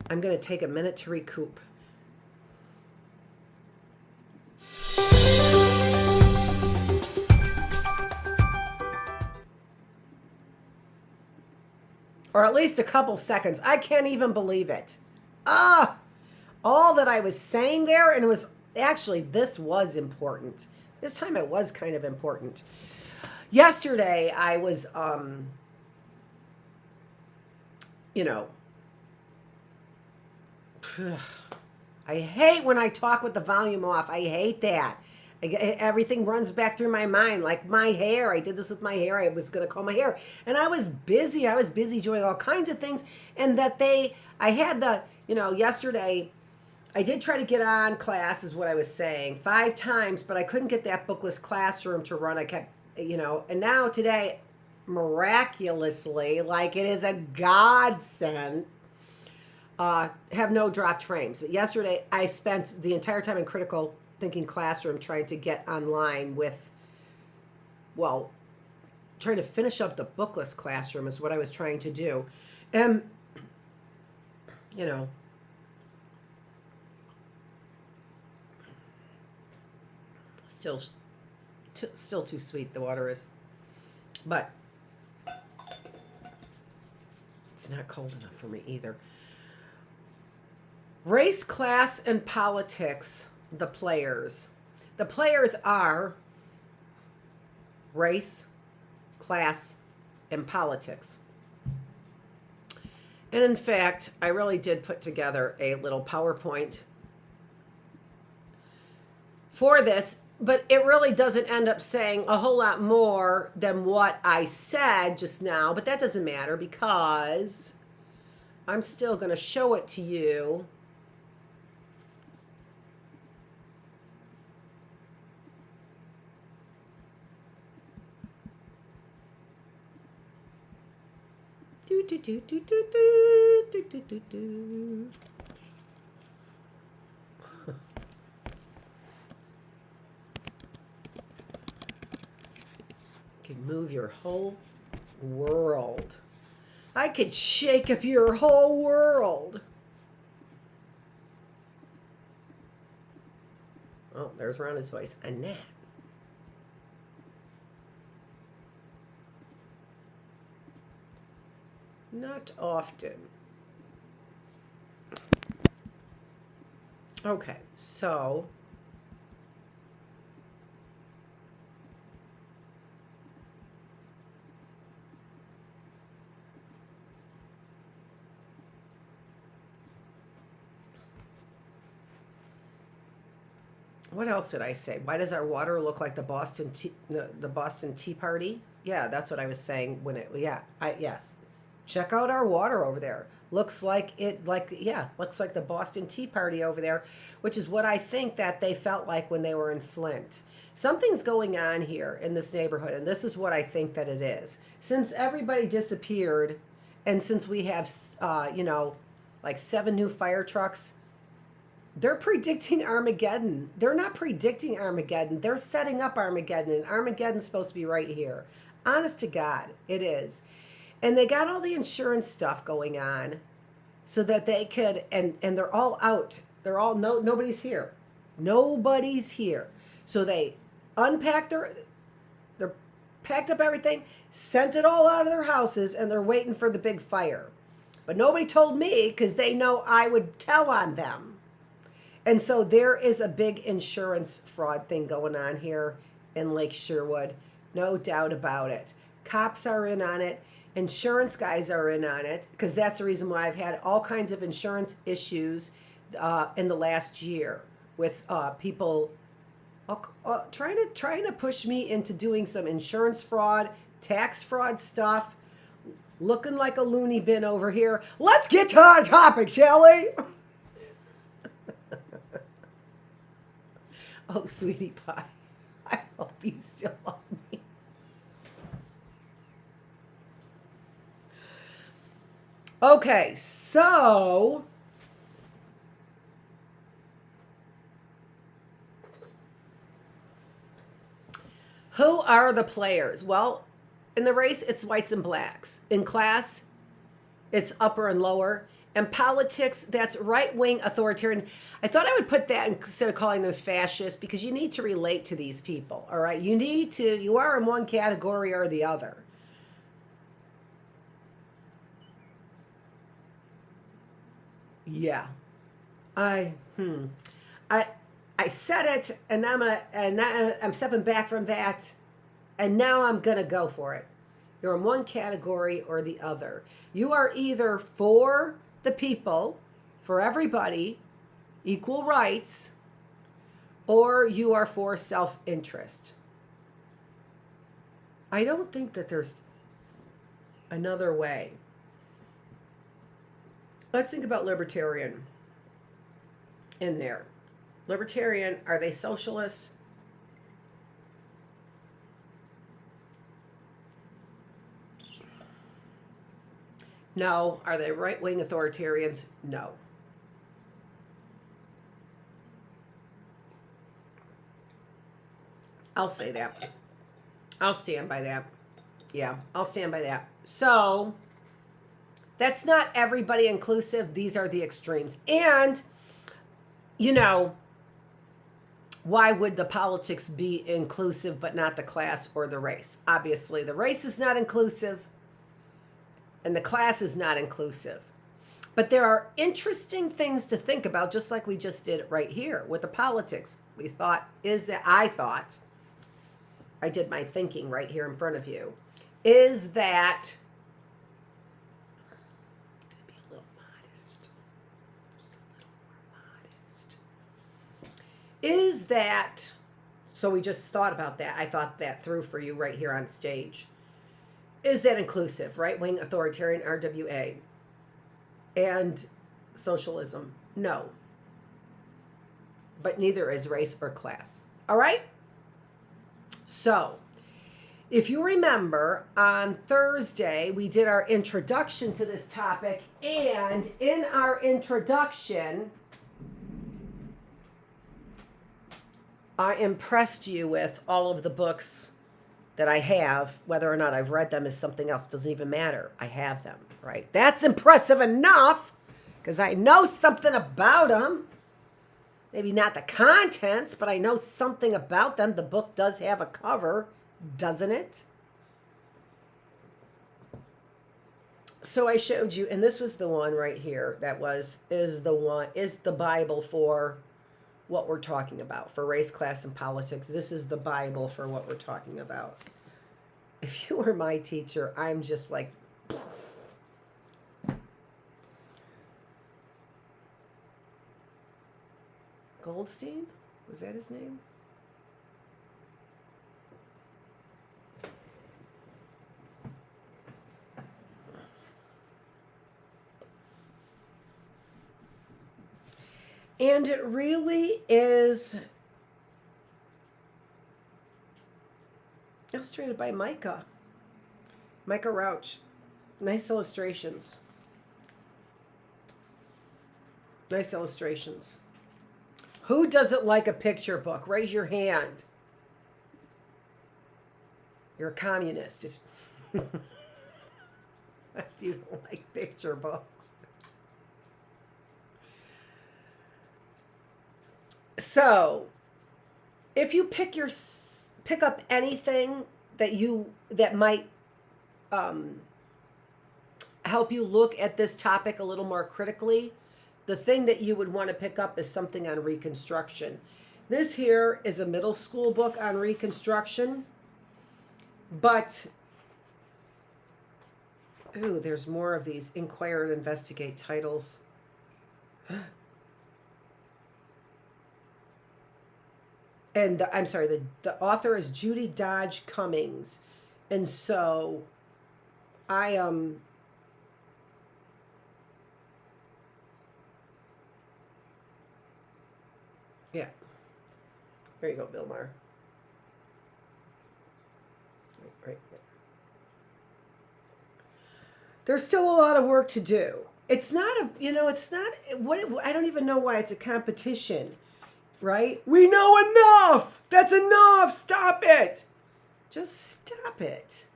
I'm going to take a minute to recoup. Or at least a couple seconds. I can't even believe it. All that I was saying there, and it was actually, this was important. This time it was kind of important. Yesterday I was, I hate when I talk with the volume off. I hate that. Everything runs back through my mind, like my hair. I did this with my hair. I was going to comb my hair, and I was busy. Doing all kinds of things. And I had yesterday, I did try to get on class, is what I was saying, 5 times, but I couldn't get that Bookless Classroom to run. I kept, and now today, miraculously, like it is a godsend, have no dropped frames. Yesterday, I spent the entire time in Critical Thinking Classroom trying to get online with, trying to finish up the Bookless Classroom is what I was trying to do. And, still too sweet, the water is. But it's not cold enough for me either. Race, class, and politics, the players. The players are race, class, and politics. And in fact, I really did put together a little PowerPoint for this, but it really doesn't end up saying a whole lot more than what I said just now, but that doesn't matter because I'm still going to show it to you. Can move your whole world. I could shake up your whole world. Oh, there's Rhonda's voice. Annette. Not often. Okay, so what else did I say? Why does our water look like the Boston Tea Party? Yeah, that's what I was saying when yes. Check out our water over there. Looks like the Boston Tea Party over there, which is what I think that they felt like when they were in Flint. Something's going on here in this neighborhood, and this is what I think that it is. Since everybody disappeared, and since we have, 7 new fire trucks, they're predicting Armageddon. They're not predicting Armageddon. They're setting up Armageddon, and Armageddon's supposed to be right here. Honest to God, it is. And they got all the insurance stuff going on so that they could, and they're all out. They're all, nobody's here. Nobody's here. So they unpacked they're packed up everything, sent it all out of their houses, and they're waiting for the big fire. But nobody told me because they know I would tell on them. And so there is a big insurance fraud thing going on here in Lake Sherwood. No doubt about it. Cops are in on it. Insurance guys are in on it because that's the reason why I've had all kinds of insurance issues in the last year with people trying to push me into doing some insurance fraud, tax fraud stuff. Looking like a loony bin over here. Let's get to our topic, shall we? Oh, sweetie pie, I hope you still love me. Okay, so who are the players? Well, in the race, it's whites and blacks. In class, It's upper and lower. And politics, that's right-wing authoritarian. I thought I would put that instead of calling them fascist, because you need to relate to these people, all right? You are in one category or the other. Yeah. I said it, and I'm stepping back from that, and now I'm gonna go for it. You're in one category or the other. You are either for the people, for everybody, equal rights, or you are for self-interest. I don't think that there's another way. Let's think about libertarian in there. Libertarian, are they socialists? No. Are they right-wing authoritarians? No. I'll say that. I'll stand by that. Yeah, I'll stand by that. So, that's not everybody inclusive. These are the extremes. And, why would the politics be inclusive but not the class or the race? Obviously, the race is not inclusive and the class is not inclusive. But there are interesting things to think about, just like we just did right here with the politics. I did my thinking right here in front of you, is that, be a little modest, just a little more modest, is that, so we just thought about that. I thought that through for you right here on stage. Is that inclusive? Right-wing authoritarian RWA and socialism? No. But neither is race or class. All right? So, if you remember, on Thursday, we did our introduction to this topic, and in our introduction, I impressed you with all of the books that I have. Whether or not I've read them is something else. Doesn't even matter. I have them, right? That's impressive enough, because I know something about them. Maybe not the contents, but I know something about them. The book does have a cover, doesn't it? So I showed you, and this was the one right here that is the Bible for what we're talking about, for race, class, and politics. This is the Bible for what we're talking about. If you were my teacher, I'm just like, Goldstein? Was that his name? And it really is illustrated by Micah Rauch. Nice illustrations. Nice illustrations. Who doesn't like a picture book? Raise your hand. You're a communist if you don't like picture books. So, if you pick up anything that might help you look at this topic a little more critically, the thing that you would want to pick up is something on Reconstruction. This here is a middle school book on Reconstruction, but there's more of these Inquire and Investigate titles. And I'm sorry, the author is Judy Dodge Cummings. And so I yeah. There you go, Bill Maher. Right there. There's still a lot of work to do. It's not I don't even know why it's a competition. Right? We know enough. That's enough. Stop it. Just stop it.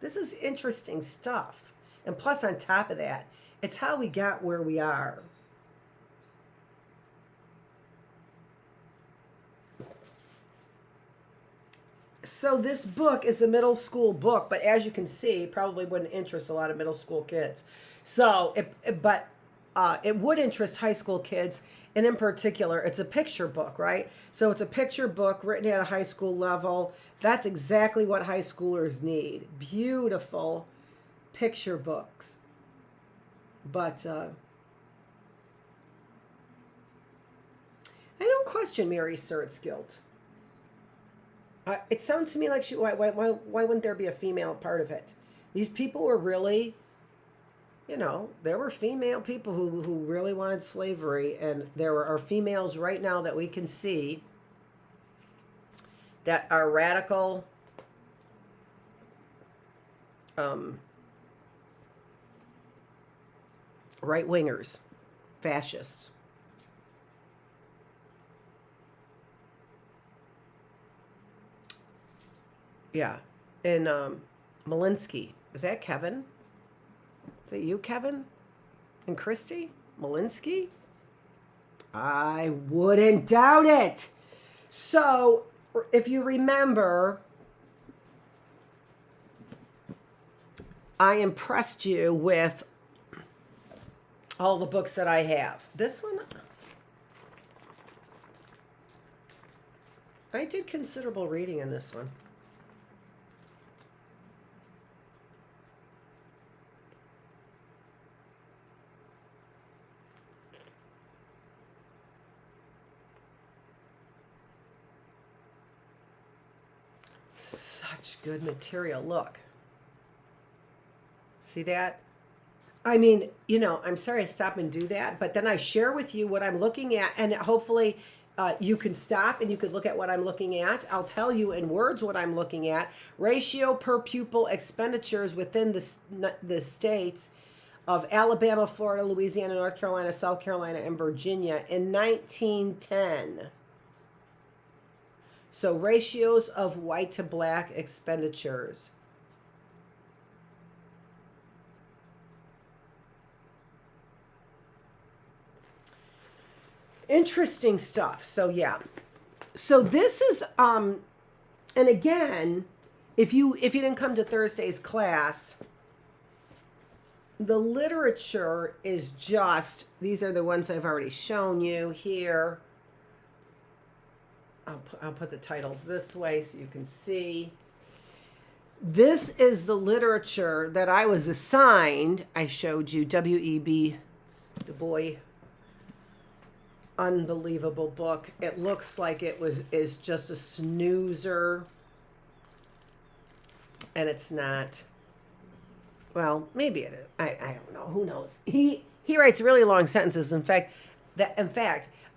This is interesting stuff. And plus, on top of that, it's how we got where we are. So this book is a middle school book, but as you can see, probably wouldn't interest a lot of middle school kids. So, it would interest high school kids, and in particular, it's a picture book, right? So it's a picture book written at a high school level. That's exactly what high schoolers need. Beautiful picture books. But I don't question Mary Surratt's guilt. It sounds to me like why wouldn't there be a female part of it? These people were really, there were female people who really wanted slavery, and there are females right now that we can see that are radical, right-wingers, fascists. Yeah. And Malinsky. Is that Kevin? Is that you, Kevin? And Christy? Malinsky? I wouldn't doubt it. So, if you remember, I impressed you with all the books that I have. This one, I did considerable reading in this one. Such good material. Look. See that? I mean, I'm sorry I stop and do that, but then I share with you what I'm looking at, and hopefully you can stop and you could look at what I'm looking at. I'll tell you in words what I'm looking at. Ratio per pupil expenditures within the states of Alabama, Florida, Louisiana, North Carolina, South Carolina, and Virginia in 1910. So ratios of white to black expenditures. Interesting stuff. So yeah. So this is and again, if you didn't come to Thursday's class, the literature is just, these are the ones I've already shown you here. I'll put the titles this way so you can see. This is the literature that I was assigned. I showed you W.E.B. Du Bois. Unbelievable book. It looks like is just a snoozer. And it's not. Well, maybe it is. I don't know. Who knows? He writes really long sentences. In fact,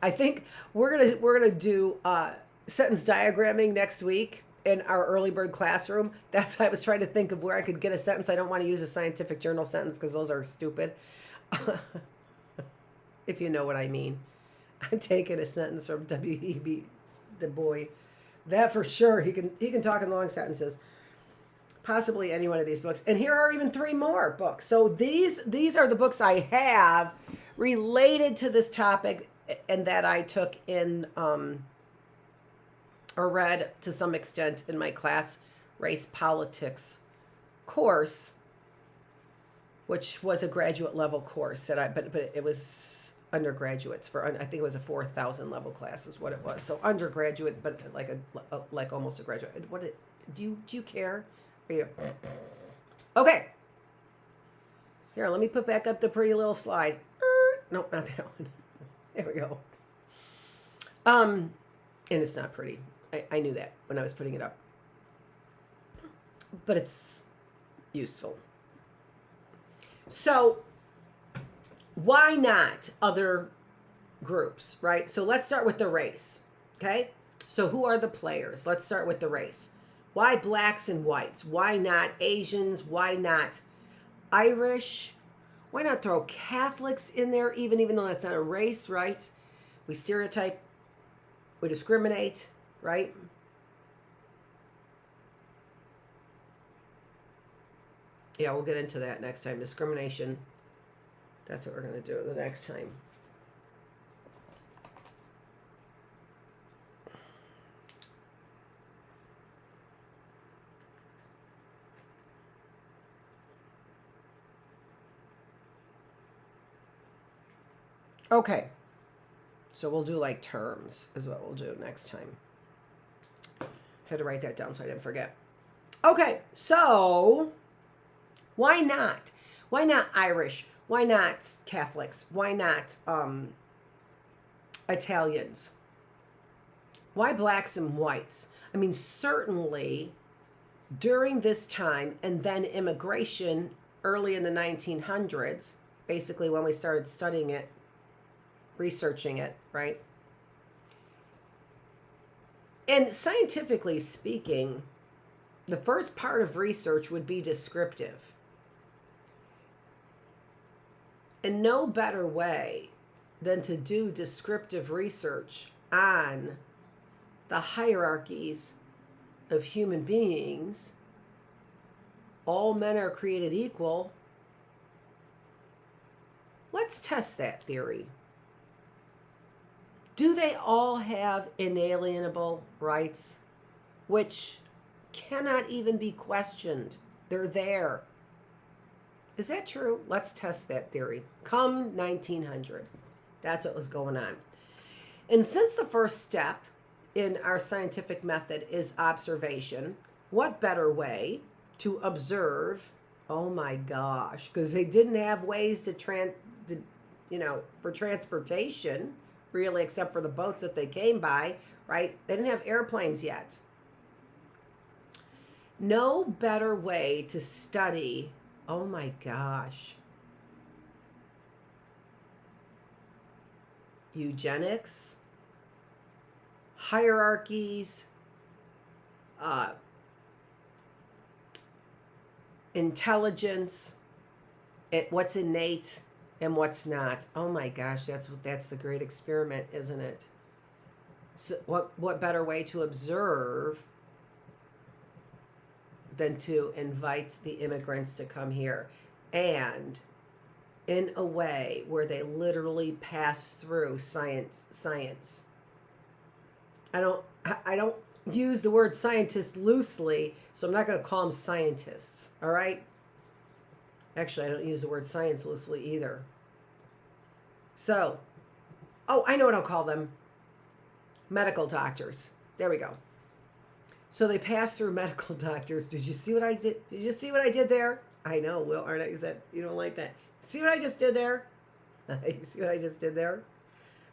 I think we're gonna do sentence diagramming next week in our early bird classroom. That's why I was trying to think of where I could get a sentence. I don't want to use a scientific journal sentence because those are stupid. If you know what I mean. I'm taking a sentence from W.E.B. Du Bois. That for sure. He can talk in long sentences. Possibly any one of these books. And here are even 3 more books. So these are the books I have related to this topic and that I took in or read to some extent in my class race politics course, which was a graduate level course that but it was undergraduates for, I think it was a 4,000 level class is what it was. So undergraduate, but like almost a graduate. Do you care? Okay. Here, let me put back up the pretty little slide. Nope, not that one. There we go. And it's not pretty. I knew that when I was putting it up. But it's useful. So, why not other groups, right? So let's start with the race, okay? So who are the players? Let's start with the race. Why blacks and whites? Why not Asians? Why not Irish? Why not throw Catholics in there, even though that's not a race, right? We stereotype, we discriminate, right? Yeah, we'll get into that next time. Discrimination. That's what we're going to do the next time. Okay. So we'll do like terms is what we'll do next time. Had to write that down so I didn't forget. Okay, so why not? Why not Irish? Why not Catholics? Why not Italians? Why blacks and whites? I mean, certainly during this time, and then immigration early in the 1900s, basically when we started studying it, researching it, right? And scientifically speaking, the first part of research would be descriptive. And no better way than to do descriptive research on the hierarchies of human beings. All men are created equal. Let's test that theory. Do they all have inalienable rights, which cannot even be questioned? They're there. Is that true? Let's test that theory. Come 1900. That's what was going on. And since the first step in our scientific method is observation, what better way to observe? Oh my gosh, because they didn't have ways to for transportation, really, except for the boats that they came by, right? They didn't have airplanes yet. No better way to study, oh my gosh, eugenics, hierarchies, intelligence, what's innate and what's not. Oh my gosh, that's the great experiment, isn't it? So what better way to observe than to invite the immigrants to come here, and in a way where they literally pass through science. I don't use the word scientist loosely, so I'm not going to call them scientists, all right? Actually, I don't use the word science loosely either. So, I know what I'll call them. Medical doctors. There we go. So they pass through medical doctors. Did you see what I did? Did you see what I did there? I know, Will Arnett, you said you don't like that. See what I just did there? You see what I just did there?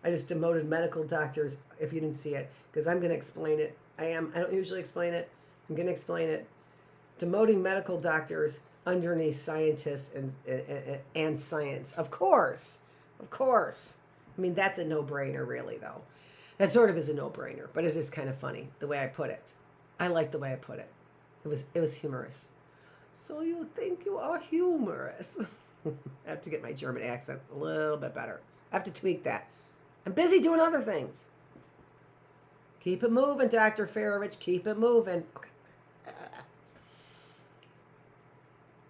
I just demoted medical doctors, if you didn't see it, because I'm going to explain it. I don't usually explain it. I'm going to explain it. Demoting medical doctors underneath scientists and science. Of course. I mean, that's a no-brainer, really, though. That sort of is a no-brainer, but it is kind of funny the way I put it. I like the way I put it. It was humorous. So you think you are humorous. I have to get my German accent a little bit better. I have to tweak that. I'm busy doing other things. Keep it moving, Dr. Feravich. Keep it moving. Okay.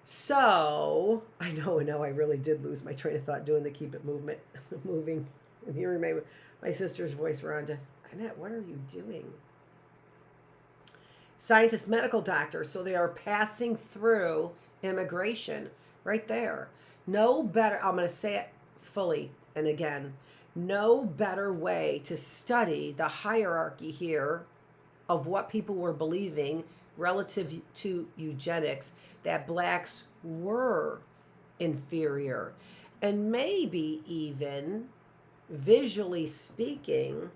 So, I know, I really did lose my train of thought doing the keep it movement, moving, and hearing my sister's voice, Rhonda. Annette, what are you doing? Scientists, medical doctors, so they are passing through immigration right there. No better, I'm going to say it fully and again, no better way to study the hierarchy here of what people were believing relative to eugenics, that blacks were inferior, and maybe even visually speaking,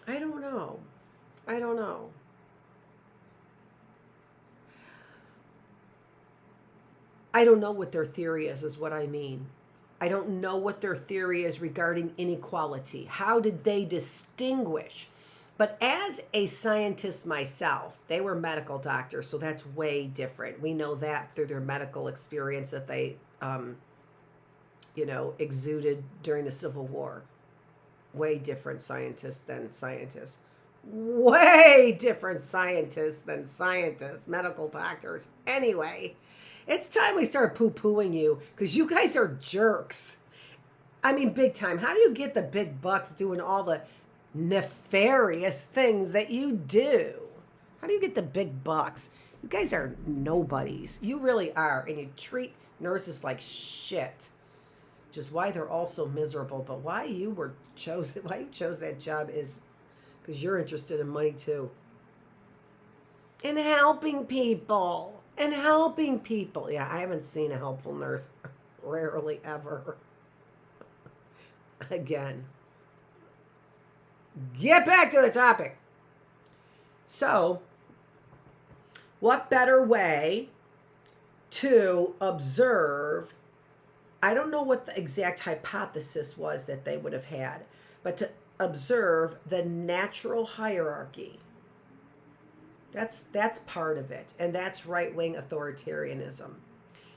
I don't know. I don't know what their theory is what I mean. I don't know what their theory is regarding inequality. How did they distinguish? But as a scientist myself, they were medical doctors, so that's way different. We know that through their medical experience that they, exuded during the Civil War. Way different scientists than scientists. way different scientists than scientists, medical doctors. Anyway, it's time we start poo-pooing you because you guys are jerks. I mean, big time. How do you get the big bucks doing all the nefarious things that you do? How do you get the big bucks? You guys are nobodies. You really are. And you treat nurses like shit. Which is why they're all so miserable. But why you chose that job is because you're interested in money too. And helping people. And helping people. Yeah, I haven't seen a helpful nurse. Rarely ever. Again. Get back to the topic. So, what better way to observe? I don't know what the exact hypothesis was that they would have had, but to observe the natural hierarchy. That's part of it, and that's right-wing authoritarianism.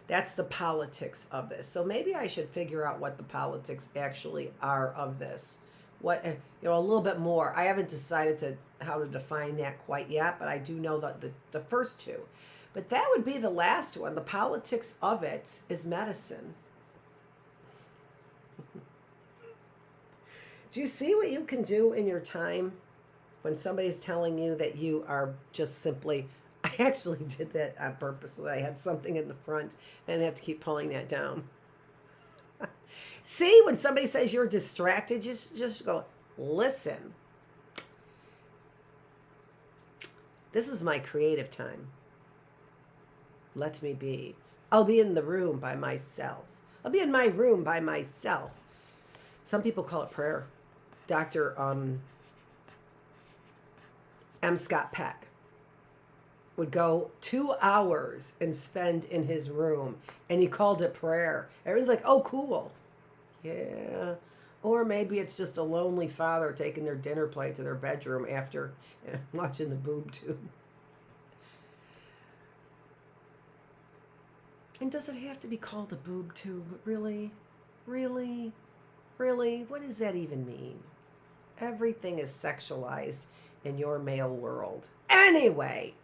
That's the politics of this. So maybe I should figure out what the politics actually are of this. What, a little bit more. I haven't decided how to define that quite yet, but I do know the first two. But that would be the last one. The politics of it is medicine. Do you see what you can do in your time when somebody's telling you that you are just simply... I actually did that on purpose. I had something in the front and I have to keep pulling that down. See, when somebody says you're distracted, just go, listen. This is my creative time. Let me be. I'll be in the room by myself. I'll be in my room by myself. Some people call it prayer. Dr. M. Scott Peck would go 2 hours and spend in his room, and he called it prayer. Everyone's like, oh, cool. Yeah. Or maybe it's just a lonely father taking their dinner plate to their bedroom after watching the boob tube. And does it have to be called a boob tube? Really? Really? Really? What does that even mean? Everything is sexualized in your male world. Anyway.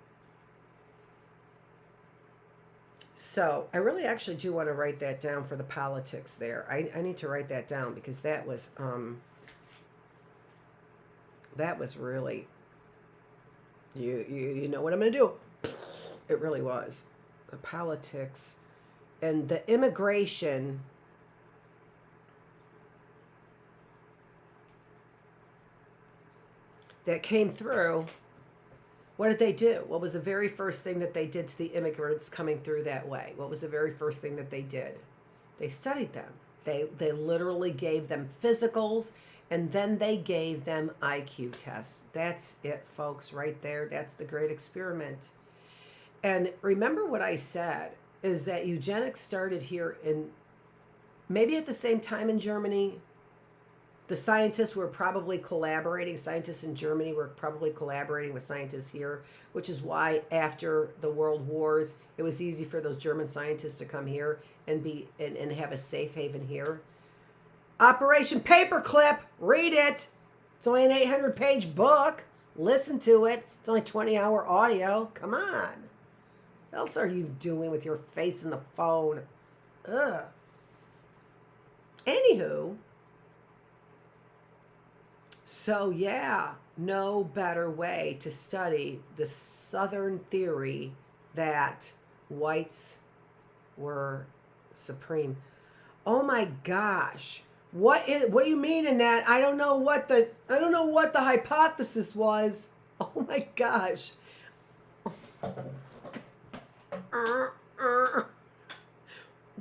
So I really actually do want to write that down for the politics there. I need to write that down because that was really, you know what I'm going to do. It really was. The politics and the immigration that came through. What did they do? What was the very first thing that they did to the immigrants coming through that way? What was the very first thing that they did? They studied them. They literally gave them physicals, and then they gave them IQ tests. That's it, folks, right there. That's the great experiment. And remember what I said, is that eugenics started here in maybe at the same time in Germany. The scientists were probably collaborating. Scientists in Germany were probably collaborating with scientists here, which is why after the World Wars, it was easy for those German scientists to come here and have a safe haven here. Operation Paperclip, read it. It's only an 800-page book. Listen to it. It's only 20-hour audio. Come on. What else are you doing with your face in the phone? Ugh. Anywho. So yeah, no better way to study the Southern theory that whites were supreme. Oh my gosh. What do you mean, Annette? I don't know what the hypothesis was. Oh my gosh.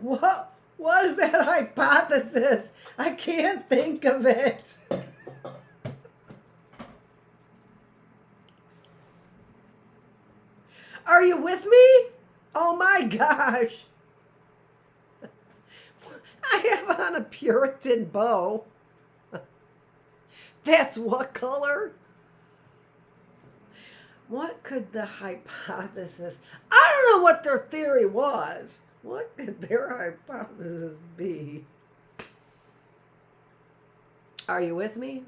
What is that hypothesis? I can't think of it. Are you with me? Oh my gosh. I have on a Puritan bow. That's what color? What could the hypothesis... I don't know what their theory was. What could their hypothesis be? Are you with me?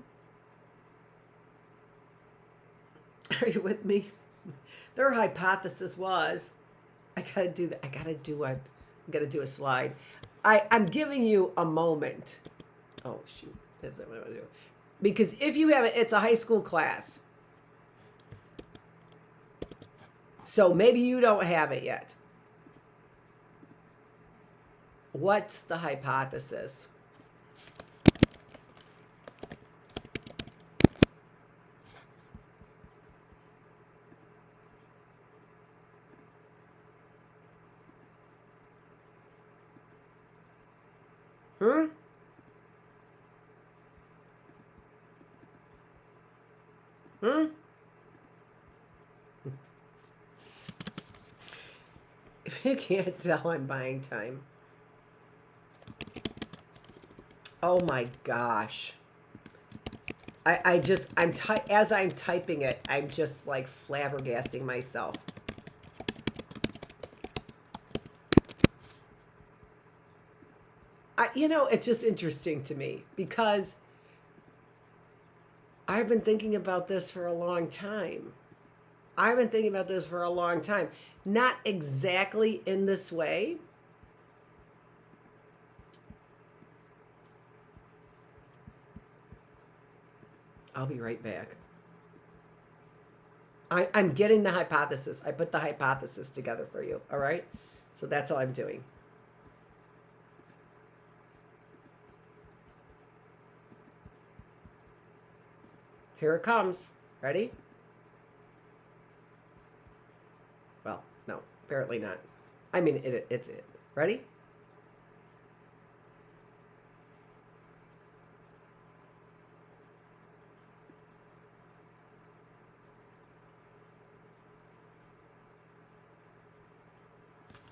Are you with me? Their hypothesis was, I gotta do that. I gotta do a slide. I'm giving you a moment. Oh shoot, is that what I'm gonna do? Because if you have it, it's a high school class. So maybe you don't have it yet. What's the hypothesis? Hmm? Hmm? If you can't tell, I'm buying time. Oh my gosh. As I'm typing it, I'm just like flabbergasting myself. It's just interesting to me because I've been thinking about this for a long time. I've been thinking about this for a long time. Not exactly in this way. I'll be right back. I'm getting the hypothesis. I put the hypothesis together for you. All right. So that's all I'm doing. Here it comes. Ready? Well, no, apparently not. I mean, it's it. Ready?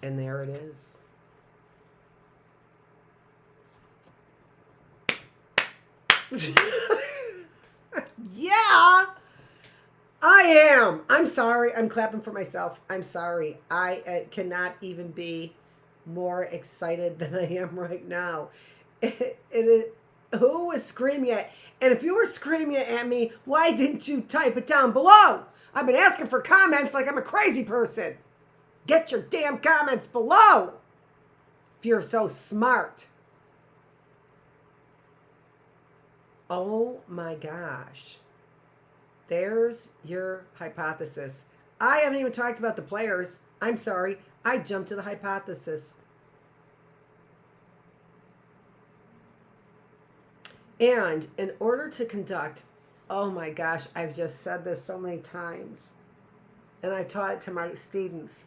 And there it is. Yeah, I am. I'm sorry. I'm clapping for myself. I'm sorry. I cannot even be more excited than I am right now. It is. Who was screaming at? And if you were screaming at me, why didn't you type it down below? I've been asking for comments like I'm a crazy person. Get your damn comments below if you're so smart. Oh my gosh. There's your hypothesis. I haven't even talked about the players. I'm sorry. I jumped to the hypothesis. And in order to conduct, oh my gosh, I've just said this so many times, and I taught it to my students.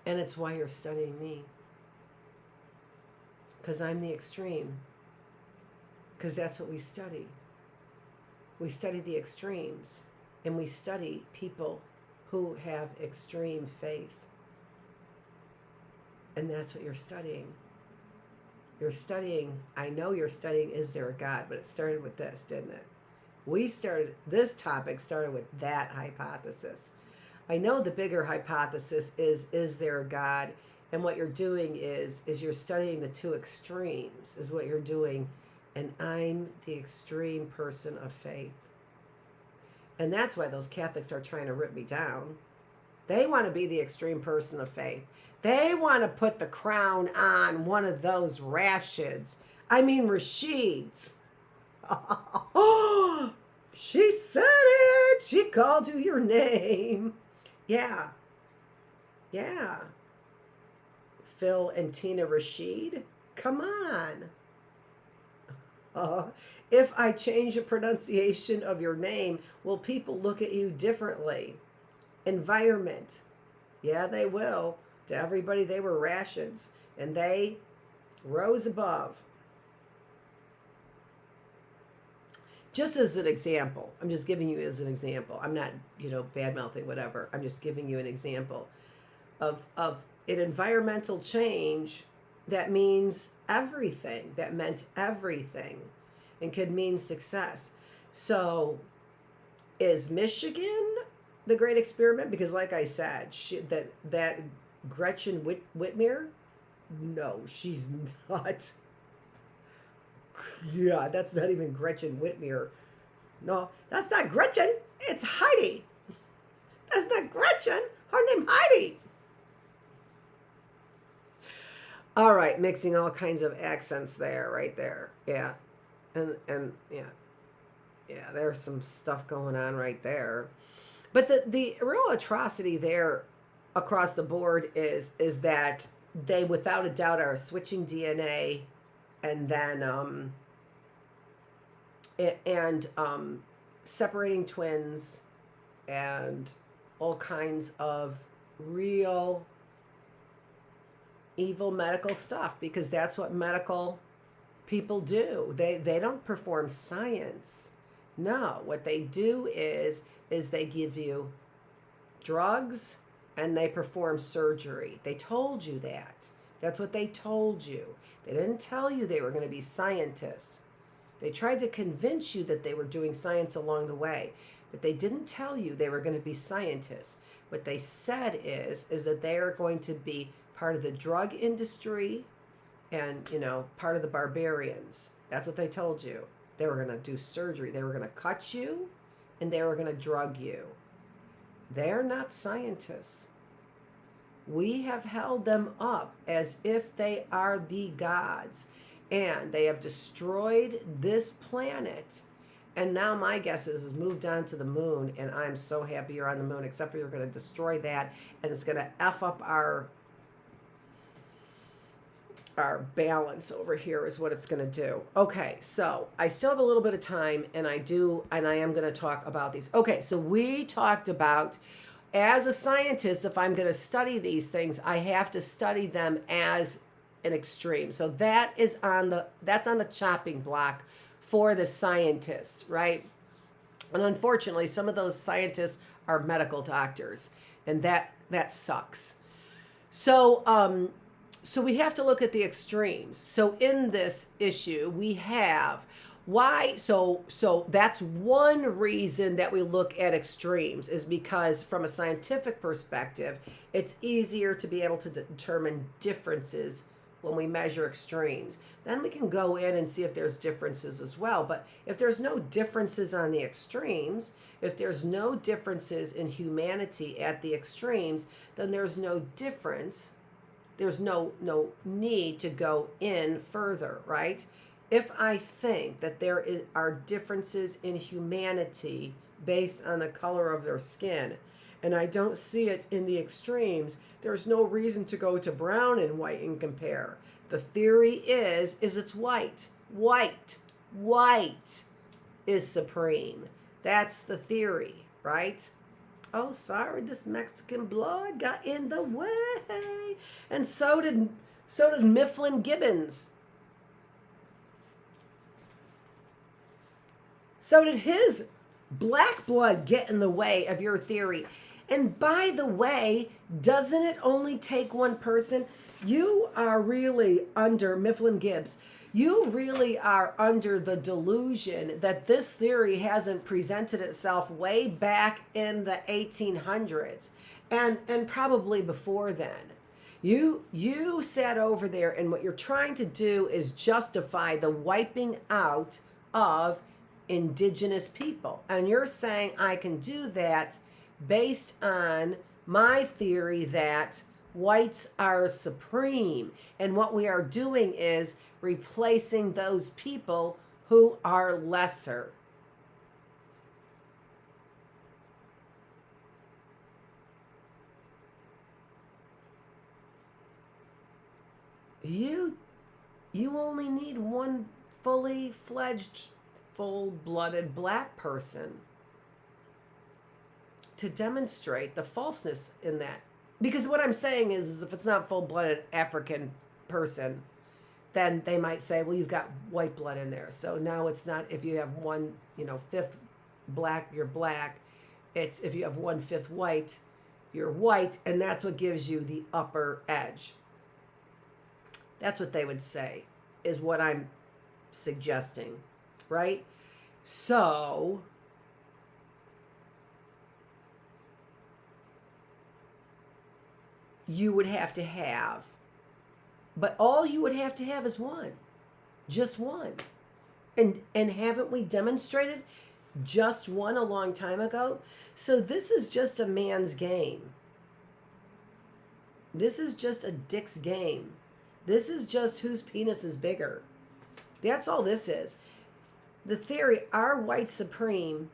And it's why you're studying me. Because I'm the extreme. Because that's what we study. We study the extremes. And we study people who have extreme faith. And that's what you're studying. You're studying, I know you're studying, is there a God? But it started with this, didn't it? This topic started with that hypothesis. I know the bigger hypothesis is there a God? And what you're doing is you're studying the two extremes, is what you're doing. And I'm the extreme person of faith. And that's why those Catholics are trying to rip me down. They want to be the extreme person of faith. They want to put the crown on one of those Rashids. I mean, Rashids. Oh, she said it. She called you your name. Yeah. Yeah. Phil and Tina Rashid. Come on. If I change the pronunciation of your name, will people look at you differently? Environment. Yeah, they will. To everybody, they were Rashids, and they rose above. Just as an example, I'm just giving you as an example. I'm not, bad mouthing, whatever. I'm just giving you an example of an environmental change that means everything, that meant everything, and could mean success. So, is Michigan the great experiment? Because, like I said, that Gretchen Whitmer, No, she's not. Yeah, that's not even Gretchen Whitmer. No, that's not Gretchen. It's Heidi. That's not Gretchen. Her name Heidi. All right, mixing all kinds of accents there, right there. Yeah, and yeah, there's some stuff going on right there. But the real atrocity there across the board is that they without a doubt are switching DNA, and then separating twins, and all kinds of real evil medical stuff, because that's what medical people do. They don't perform science. No, what they do is they give you drugs and they perform surgery. They told you that. That's what they told you. They didn't tell you they were going to be scientists. They tried to convince you that they were doing science along the way, but they didn't tell you they were going to be scientists. What they said is that they are going to be part of the drug industry and, part of the barbarians. That's what they told you. They were going to do surgery. They were going to cut you and they were going to drug you. They're not scientists. We have held them up as if they are the gods, and they have destroyed this planet. And now my guess is moved on to the moon, and I'm so happy you're on the moon, except for you're going to destroy that, and it's going to F up our balance over here is what it's going to do. Okay, so I still have a little bit of time, and I am going to talk about these. Okay, so we talked about, as a scientist, if I'm going to study these things, I have to study them as an extreme. So that's on the chopping block for the scientists, right? And unfortunately, some of those scientists are medical doctors, and that sucks. So so we have to look at the extremes. So in this issue, we have why. So that's one reason that we look at extremes, is because from a scientific perspective, it's easier to be able to determine differences when we measure extremes. Then we can go in and see if there's differences as well. But if there's no differences on the extremes, if there's no differences in humanity at the extremes, then there's no difference. There's no need to go in further, right? If I think that there are differences in humanity based on the color of their skin, and I don't see it in the extremes, there's no reason to go to brown and white and compare. The theory is it's white. White is supreme. That's the theory, right? Oh, sorry, this Mexican blood got in the way. And so did Mifflin Gibbons. So did his black blood get in the way of your theory. And by the way, doesn't it only take one person? You are really under Mifflin Gibbs. You really are under the delusion that this theory hasn't presented itself way back in the 1800s and probably before then. You sat over there, and what you're trying to do is justify the wiping out of indigenous people. And you're saying I can do that based on my theory that whites are supreme. And what we are doing is replacing those people who are lesser. You only need one fully fledged, full-blooded black person to demonstrate the falseness in that. Because what I'm saying is if it's not full-blooded African person, then they might say, well, you've got white blood in there. So now it's not, if you have one, fifth black, you're black. It's if you have 1/5 white, you're white, and that's what gives you the upper edge. That's what they would say, is what I'm suggesting, right? So you would have to have But all you would have to have is one. Just one. And haven't we demonstrated just one a long time ago? So this is just a man's game. This is just a dick's game. This is just whose penis is bigger. That's all this is. The theory, our white supreme,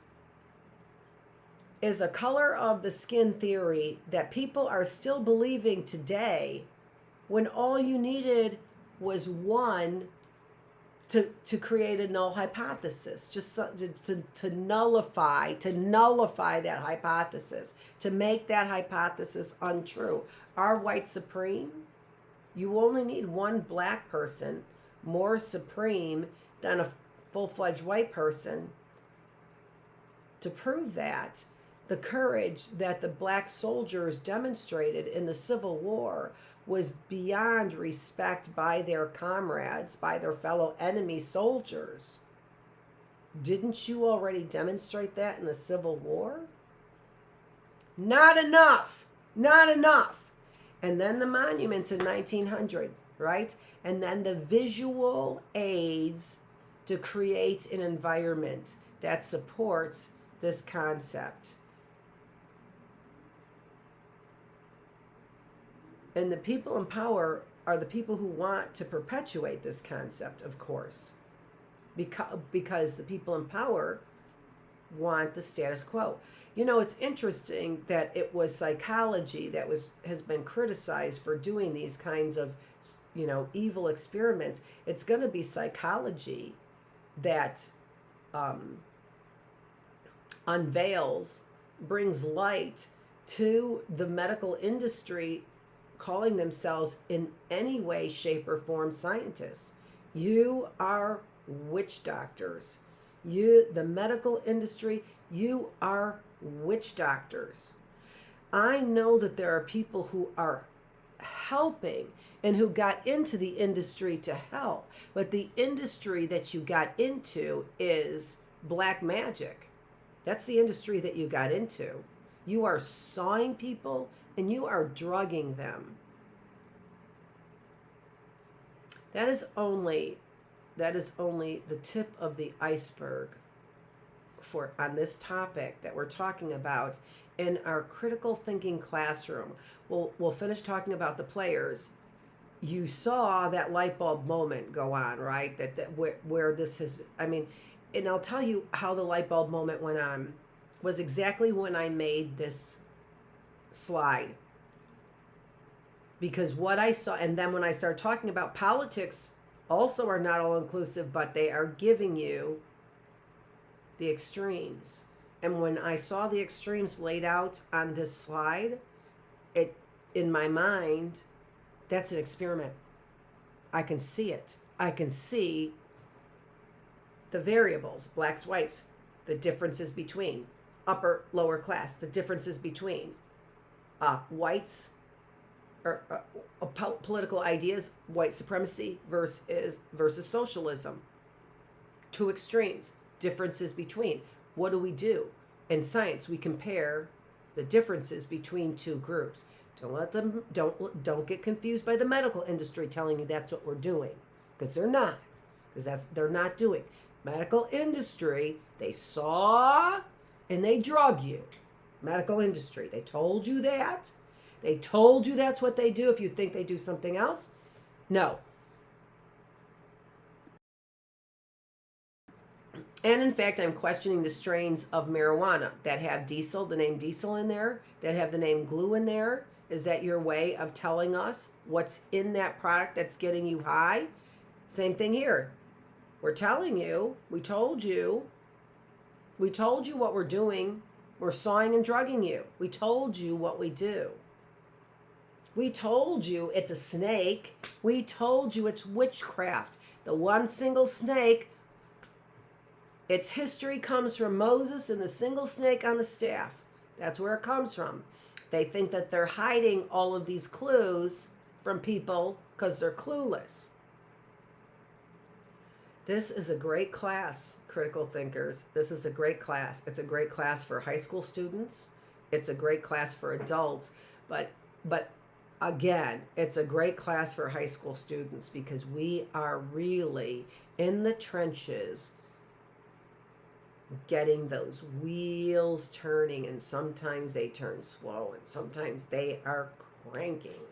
is a color of the skin theory that people are still believing today, when all you needed was one to create a null hypothesis, just to nullify that hypothesis, to make that hypothesis untrue. Our white supreme, you only need one black person more supreme than a full-fledged white person to prove that. The courage that the black soldiers demonstrated in the Civil War was beyond respect by their comrades, by their fellow enemy soldiers. Didn't you already demonstrate that in the Civil War? Not enough. Not enough. And then the monuments in 1900, right? And then the visual aids to create an environment that supports this concept. And the people in power are the people who want to perpetuate this concept, of course, because the people in power want the status quo. You know, it's interesting that it was psychology that has been criticized for doing these kinds of, you know, evil experiments. It's going to be psychology that unveils, brings light to the medical industry calling themselves in any way, shape, or form scientists. You are witch doctors. The medical industry, you are witch doctors. I know that there are people who are helping and who got into the industry to help, but the industry that you got into is black magic. That's the industry that you got into. You are sawing people and you are drugging them. That is only the tip of the iceberg on this topic that we're talking about in our critical thinking classroom. We'll finish talking about the players. You saw that light bulb moment go on, right? That where this has, I mean, and I'll tell you how the light bulb moment went on was exactly when I made this slide. Because what I saw, and then when I started talking about politics, also are not all inclusive, but they are giving you the extremes. And when I saw the extremes laid out on this slide, it, in my mind, that's an experiment. I can see it. I can see the variables, blacks, whites, the differences between upper, lower class, the differences between whites or political ideas, white supremacy versus socialism. Two extremes, differences between. What do? In science, we compare the differences between two groups. Don't get confused by the medical industry telling you that's what we're doing, because they're not. They're not doing. Medical industry, they saw and they drug you. Medical industry, they told you that. They told you that's what they do. If you think they do something else, no. And in fact, I'm questioning the strains of marijuana that have diesel, the name diesel in there, that have the name glue in there. Is that your way of telling us what's in that product that's getting you high? Same thing here. We're telling you, we told you what we're doing. We're sawing and drugging you. We told you what we do. We told you it's a snake. We told you it's witchcraft. The one single snake, its history comes from Moses and the single snake on the staff. That's where it comes from. They think that they're hiding all of these clues from people because they're clueless. This is a great class, critical thinkers. This is a great class. It's a great class for high school students. It's a great class for adults. But Again, it's a great class for high school students because we are really in the trenches getting those wheels turning, and sometimes they turn slow and sometimes they are cranking.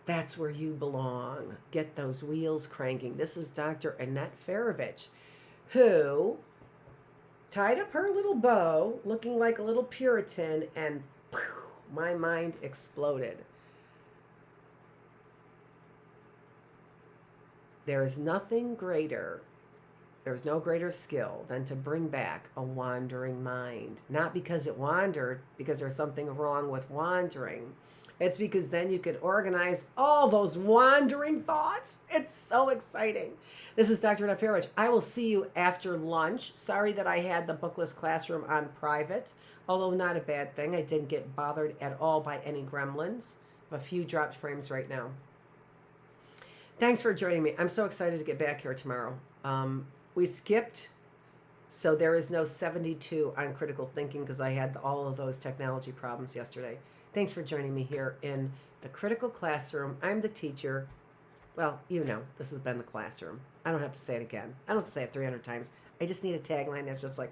That's where you belong. Get those wheels cranking. This is Dr. Annette Feravich, who tied up her little bow looking like a little Puritan, and my mind exploded. There is nothing greater, there's no greater skill than to bring back a wandering mind. Not because it wandered, because there's something wrong with wandering. It's because then you could organize all those wandering thoughts. It's so exciting. This is Dr. Annette Feravich. I will see you after lunch. Sorry that I had the Bookless Classroom on private, although not a bad thing. I didn't get bothered at all by any gremlins. I have a few dropped frames right now. Thanks for joining me. I'm so excited to get back here tomorrow. We skipped, so there is no 72 on critical thinking because I had all of those technology problems yesterday. Thanks for joining me here in the critical classroom. I'm the teacher. Well, you know, this has been the classroom. I don't have to say it again. I don't have to say it 300 times. I just need a tagline that's just like,